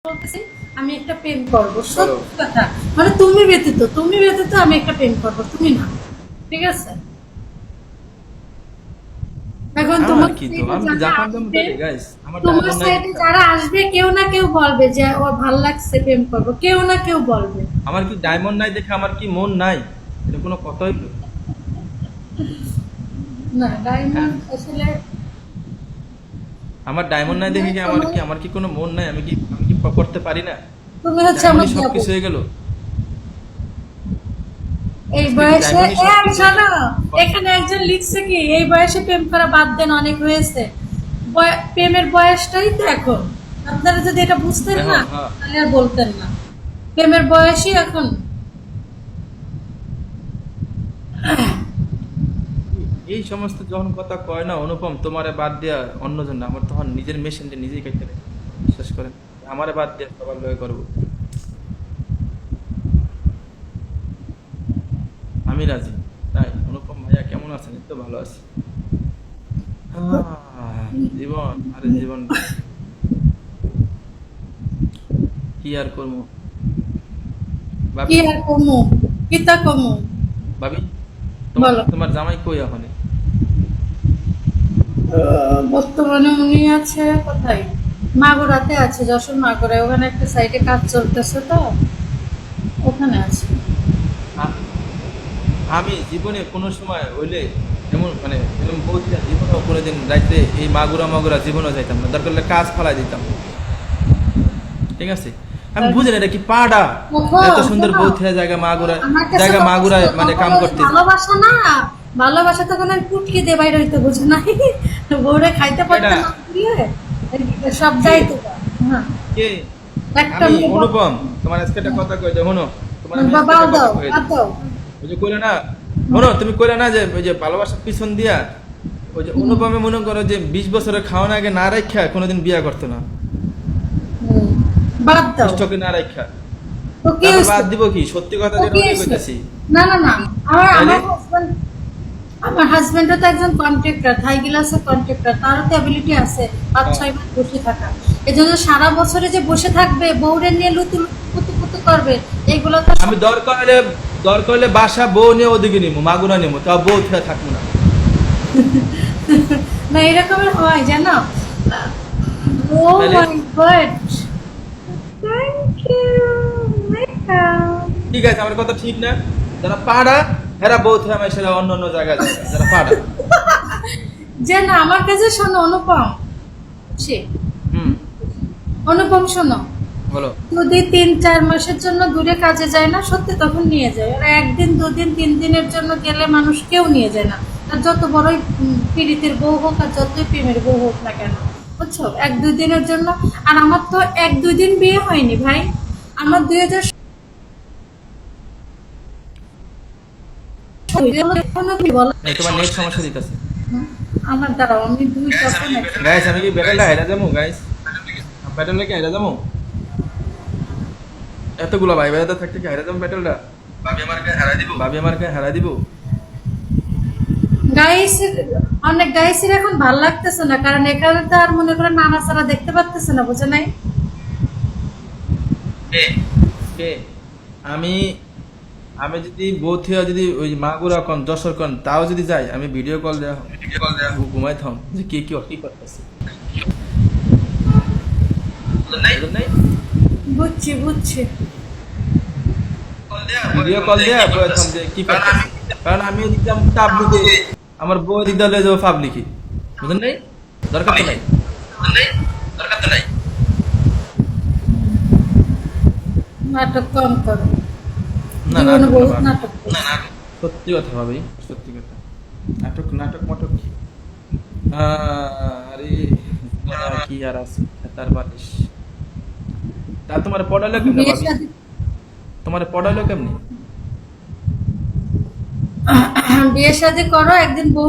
বলতেছি আমি একটা প্রেম করবো, সত্যি কথা। মানে তুমি ব্যতীত আমি একটা প্রেম করবো, তুমি না। ঠিক আছে, এখন আমার তোমার কি তো সাইডে আমি কি যারা জাপান যাবো আসবে, তাহলে গাইস? আমার তোমার ডায়মন্ড নাই সাইডে দেখা। যারা আসবে কেউ না কেউ বলবে যে ওর ভাল লাগছে, প্রেম করবো, কেউ না কেউ বলবে। আমার কি ডায়মন্ড নাই দেখে আমার কি মন নাই? এটা কোনো কথা হইলো? না, হ্যাঁ, ডায়মন্ড আসলে আমার ডায়মন্ড নাই দেখে কি তোমার, আমার কি কোনো মন নাই? আমি কি করতে পারি না? তুমি হচ্ছে আমার ডায়মন্ডই যাবো সবকিছু হয়ে গেল। এই আজকে কি বয়সে। ডায়মন্ডই আমি সবকিছু হয়ে শোনো, গেল? এখানে একজন লিখছে কি এই বয়সে প্রেম করা বাদ দেন, অনেক হয়েছে। প্রেমের বয়সটাই তো এখন। আপনারা যদি এটা বুঝতেন না এখন হ্যাঁ, তাহলে আর বলতেন না। প্রেমের বয়সই এখন। এই সমস্ত যখন কথা কয় না অনুপম, তোমারে বাদ দিয়া অন্যজন না, আমার তখন নিজের মেশিন যে নিজেই কেটে নেয়। বিশ্বাস করেন, আমারে বাদ দিয়া সবার লয় করবো। আমি রাজি। তাই অনুপম ভাইয়া কেমন আছেন? এই তো ভালো আছি। জীবন, আরে জীবন কি আর করবো। কি ভাবি, আর কমু, কিতা কমু, ভাবি, তোমার বলো। তোমার জামাই কই এখন? বর্তমানে উনি আছে কোথায়, মাগুরাতে আছে, যশোর মাগুরায়। ওখানে একটা সাইটে কাজ চলতেছে তো, ওখানে আছে। আ- আমি জীবনে কোনো সময় হইলে এমন মানে এরকম বলছিলাম, জীবনেও কোনোদিন রাইতে এই মাগুরা মাগুরা জীবনেও যাইতাম না, দরকার হলে কাজ ফালাই দিতাম। ঠিক আছে, আমি বুঝি না এটা কি পাড়া। দেখো, এত সুন্দর শোনো, বউ থেকে জায়গা মাগুরা, আমার কাছে জায়গা কথা ছিল মাগুরায় মানে তখন কাম ওই করতে। ভালোবাসা না, ভালোবাসা তখন আমি পুটকি দিয়ে বাইরে হইতে বুঝো নাই। বউরে খাইতে কেডা? পারতাম না দিয়ে সব কে? যাইতো। হ্যাঁ, কে? একটা আমি মেয়ে অনুপম, তোমার আজকে একটা কথা কই দাও, শোনো। তোমার আমি আজকে বাবা একটা কথা দাও, কই বাদ দিই। দাও। ওই যে কইলে না, শোনো, তুমি কইলে না যে ওই যে ভালোবাসার পিছন দিয়া ওই যে হুম, অনুপমে মনে করো যে 20 বছরের খাওয়ানো আগে না রাখা কোনোদিন বিয়া করতো না। হুম, বাদ দাও। স্টকে না রাখা। তো কি তারপর হয়েছে? বাদ দিব কি? সত্যি কথা তো যেটা কি ওটাই হয়েছে? কইতাছি। না না না, আমার তাইলে আমার হাজবেন্ড, আমার হাজবেন্ডও তো একজন কন্ট্রাক্টর, থাই গ্লাসের কন্ট্রাক্টর, তারও তো অ্যাবিলিটি আছে পাঁচ হ্যাঁ, ছয় মাস বসে থাকা। এজন্য সারা বছরে যে বসে থাকবে বউরে নিয়ে লুতু পুতু পুতু করবে, এগুলো তো আমি দরকার হলে বাসা বউ নিয়ে ওদিকে নিবো, মাগুরা নিবো, তাও বউ থেকে থাকবো না। না, এরকমের হয় জানো। ও তাইলে মাই গড, থ্যাংক ইউ, ওয়েলকাম। ঠিক আছে, আমার কথা ঠিক না? যারা পাড়া এরা বউ থেকে আমার সেরা অন্য অন্য জায়গায় যায়, যারা পাড়া। যে না, আমার কাছে শোনো অনুপম, সে হুম, অনুপম শোনো, বলো। যদি 3-4 মাসের জন্য দূরে কাজে যায় না, সত্যি তখন নিয়ে যায়। আর একদিন দুদিন 3 দিনের জন্য গেলে মানুষ কেউ নিয়ে যায় না। আর যত বড়ই পীড়িতের বউ হোক আর যতই প্রেমের বউ হোক না কেন, বুঝছো, 1-2 দিনের জন্য। আর আমার তো 1-2 দিন বিয়ে হয়নি ভাই, আমার 2000 বলো। এই তোমার নেট সমস্যা দিতেছে। আমার দ্বারাও আমি দুই তখন গাইস, আমি কি ব্যাটেলটা হেরা যাবো গাইস? ব্যাটেলটা কি হেরা যাবো? এতগুলো ভাই ভাইদের থাকতে কি হেরা যাবো ব্যাটেলটা? ভাবি আমার গায়ে হারা দিব। গাইসের, অনেক গাইসের এখন ভাল লাগতেছে না, কারণ এখানে তো আর মনে করেন নানা ছাড়া দেখতে পারতেছে না, বুঝে নাই। কে? আমি আমি যদি বউথিয়া যদি ওই মাগুরা কন যশোর কন তাও যদি যাই, আমি ভিডিও কল দেওয়া ঘুমাই থাম যে কে কি কি করতেছে। বুঝলেন নাই? বুঝছি বুঝছি। ভিডিও কল দেয়া বয়ে থাম যে কি করতেছে। কারণ আমি দিতাম তাবলিকে, আমার বউ দিতে হলে যাবো পাবলিকে। বুঝলেন নাই? দরকার তো নাই। নাটক কম করো, না, জীবনে নাটক না, বহুত নাটক করো। সত্যি কথা ভাবি, সত্যি কথা। নাটক নাটক মটক কি? আরে কি আর আছে তার বালিশ। তা তোমার পড়ালো কেমনে বিয়ের ভাবি? সাথে তোমার পড়ালো কেমনে? বিয়ের সাথে করো, একদিন বউ